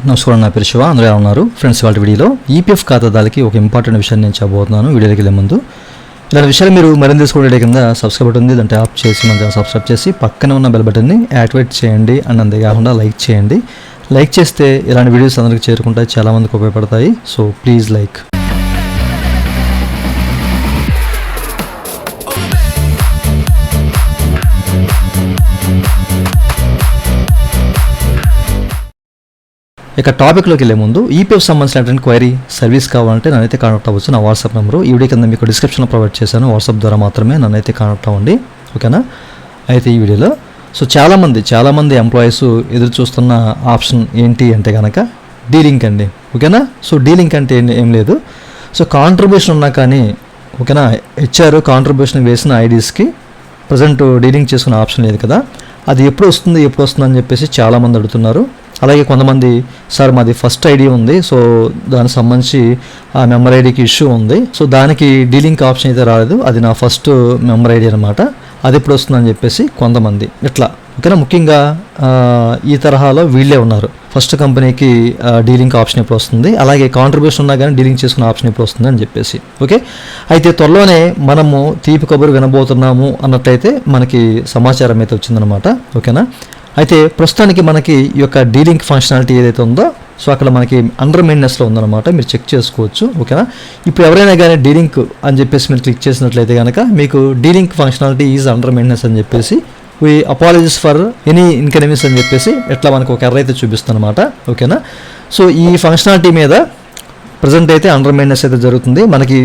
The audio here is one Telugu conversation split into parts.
నమస్కారం, నా పేరు శివ. అందరూ ఎలా ఉన్నారు ఫ్రెండ్స్? వాళ్ళ వీడియోలో ఈపీఎఫ్ ఖాతాదారులకి ఒక ఇంపార్టెంట్ విషయాన్ని నేను చెప్పబోతున్నాను. వీడియోకి వెళ్ళే ముందు ఇలాంటి విషయాలు మీరు మరింత తెలుసుకోవడం కింద సబ్స్క్రైబ్ బటన్ ఉంది, దాంట్లో ఆప్ చేసి మన ఛానల్ సబ్స్క్రైబ్ చేసి పక్కన ఉన్న బెల్ బటన్ని యాక్టివేట్ చేయండి. అండ్ అంతేకాకుండా లైక్ చేయండి. లైక్ చేస్తే ఇలాంటి వీడియోస్ అందరికి చేరుకుంటాయి, చాలామందికి ఉపయోగపడతాయి. So please like. ఇక టాపిక్లోకి వెళ్ళే ముందు ఈపీఎఫ్ సంబంధించినటువంటి క్వైరీ సర్వీస్ కావాలంటే నన్నైతే కాంటాక్ట్ అవ్వచ్చు. నా వాట్సాప్ నెంబరు ఈ వీడియో కింద మీకు డిస్క్రిప్షన్లో ప్రొవైడ్ చేశాను. వాట్సాప్ ద్వారా మాత్రమే నన్నైతే కాంటాక్ట్ అవ్వండి, ఓకేనా? అయితే ఈ వీడియోలో చాలామంది ఎంప్లాయీస్ ఎదురు చూస్తున్న ఆప్షన్ ఏంటి అంటే కనుక డీలింక్ అండి, ఓకేనా? సో డీలింక్ అంటే ఏం లేదు. సో కాంట్రిబ్యూషన్ ఉన్నా కానీ, ఓకేనా, హెచ్ఆర్ కాంట్రిబ్యూషన్ వేసిన ఐడీస్కి ప్రజెంట్ డీలింక్ చేసుకునే ఆప్షన్ లేదు కదా. అది ఎప్పుడు వస్తుంది అని చెప్పేసి చాలామంది అడుగుతున్నారు. అలాగే కొంతమంది, సార్ మాది ఫస్ట్ ఐడి ఉంది, సో దానికి సంబంధించి ఆ మెంబర్ ఐడికి ఇష్యూ ఉంది, సో దానికి డీలింక్ ఆప్షన్ అయితే రాలేదు, అది నా ఫస్ట్ మెంబర్ ఐడి అనమాట, అది ఎప్పుడు వస్తుందని చెప్పేసి కొంతమంది ఇట్లా, ఓకేనా? ముఖ్యంగా ఈ తరహాలో వీళ్ళే ఉన్నారు. ఫస్ట్ కంపెనీకి డీలింక్ ఆప్షన్ ఎప్పుడు వస్తుంది, అలాగే కాంట్రిబ్యూషన్ ఉన్నా కానీ డీలింక్ చేసుకునే ఆప్షన్ ఎప్పుడు వస్తుంది అని చెప్పేసి, ఓకే? అయితే త్వరలోనే మనము తీపి కబురు వినబోతున్నాము అన్నట్లయితే మనకి సమాచారం అయితే వచ్చిందనమాట, ఓకేనా? అయితే ప్రస్తుతానికి మనకి ఈ యొక్క డీలింక్ ఫంక్షనాలిటీ ఏదైతే ఉందో, సో అక్కడ మనకి అండర్ మెయింటెనెన్స్లో ఉందన్నమాట, మీరు చెక్ చేసుకోవచ్చు, ఓకేనా? ఇప్పుడు ఎవరైనా కానీ డీలింక్ అని చెప్పేసి మీరు క్లిక్ చేసినట్లయితే కనుక మీకు delink functionality is under maintenance అని చెప్పేసి, we apologies for any inconvenience అని చెప్పేసి ఎట్లా మనకు ఒక ఎర్ర అయితే చూపిస్తుంది అనమాట, ఓకేనా? సో ఈ ఫంక్షనాలిటీ మీద ప్రజెంట్ అయితే అండర్ మెయింటెనెన్స్ అయితే జరుగుతుంది. మనకి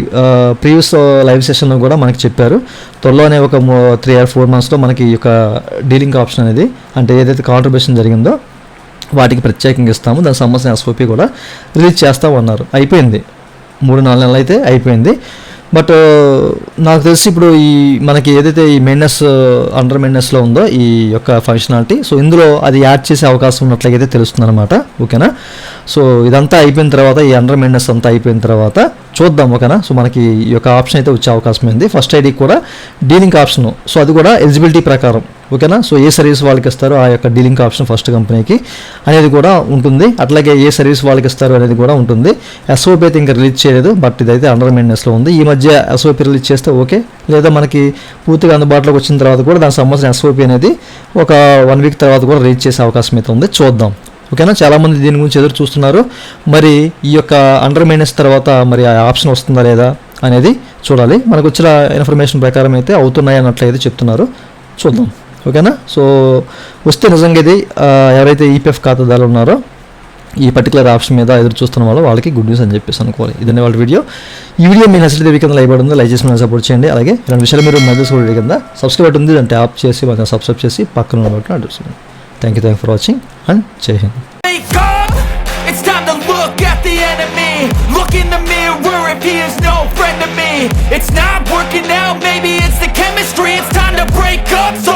ప్రీవియస్ లైవ్ సెషన్లో కూడా మనకి చెప్పారు, త్వరలోనే ఒక 3 or 4 monthsలో మనకి ఈ యొక్క డీలింక్ ఆప్షన్ అనేది, అంటే ఏదైతే కాంట్రిబ్యూషన్ జరిగిందో వాటికి ప్రత్యేకంగా ఇస్తాము, దానికి సంబంధించిన ఎస్ఓపి కూడా రిలీజ్ చేస్తూ ఉన్నారు. అయిపోయింది, 3-4 నెలలు అయితే అయిపోయింది. బట్ నాకు తెలిసి ఇప్పుడు ఈ మనకి ఏదైతే ఈ మెయింటెనెన్స్ అండర్ మెయింటెనెన్స్లో ఉందో ఈ యొక్క ఫంక్షనాలిటీ, సో ఇందులో అది యాడ్ చేసే అవకాశం ఉన్నట్లయితే తెలుస్తుంది అనమాట, ఓకేనా? సో ఇదంతా అయిపోయిన తర్వాత, ఈ అండర్ మెయింటెనెన్స్ అంతా అయిపోయిన తర్వాత చూద్దాం, ఓకేనా? సో మనకి ఈ యొక్క ఆప్షన్ అయితే వచ్చే అవకాశం ఉంది. ఫస్ట్ ఐడికి కూడా డీలింక్ ఆప్షన్, సో అది కూడా ఎలిజిబిలిటీ ప్రకారం, ఓకేనా? సో ఏ సర్వీస్ వాళ్ళకి ఇస్తారో ఆ యొక్క డీలింక్ ఆప్షన్ ఫస్ట్ కంపెనీకి అనేది కూడా ఉంటుంది. అట్లాగే ఏ సర్వీస్ వాళ్ళకి ఇస్తారో అనేది కూడా ఉంటుంది. ఎస్ఓపి అయితే ఇంకా రిలీజ్ చేయలేదు, బట్ ఇదైతే అండర్ మెయింటెనెన్స్లో ఉంది. ఈ మధ్య ఎస్ఓపి రిలీజ్ చేస్తే ఓకే, లేదా మనకి పూర్తిగా అందుబాటులోకి వచ్చిన తర్వాత కూడా దానికి సంబంధించిన ఎస్ఓపి అనేది ఒక 1 week తర్వాత కూడా రిలీజ్ చేసే అవకాశం అయితే ఉంది. చూద్దాం, ఓకేనా? చాలామంది దీని గురించి ఎదురు చూస్తున్నారు. మరి ఈ యొక్క అండర్ మెయింటెనెన్స్ తర్వాత మరి ఆ ఆప్షన్ వస్తుందా లేదా అనేది చూడాలి. మనకు వచ్చిన ఇన్ఫర్మేషన్ ప్రకారం అయితే అవుతున్నాయి అన్నట్లయితే చెప్తున్నారు, చూద్దాం, ఓకేనా? సో వస్తే నిజంగా ఇది ఎవరైతే ఈపీఎఫ్ ఖాతాదారులు ఉన్నారో ఈ పర్టికులర్ ఆప్షన్ మీద ఎదురు చూస్తున్న వాళ్ళకి గుడ్ న్యూస్ అని చెప్పేసి అనుకోవాలి. ఇదనే వాళ్ళ వీడియో. ఈ వీడియో మీ నచ్చితే కింద లైక్ ఉంది, లైక్ చేసి మనం సపోర్ట్ చేయండి. అలాగే ఇలాంటి విషయాలు మీరు మధ్య కింద సబ్స్క్రైబ్ ఉంది, అంటే ఆప్ చేసి మనం సబ్స్క్రైబ్ చేసి పక్కన ఉన్న బట్టి అడుగుతుంది. Thank you for watching and జై Hind. It's time to look at the enemy. Look in the mirror if he is no friend to me. It's not working out, maybe it's the chemistry. It's time to break up, so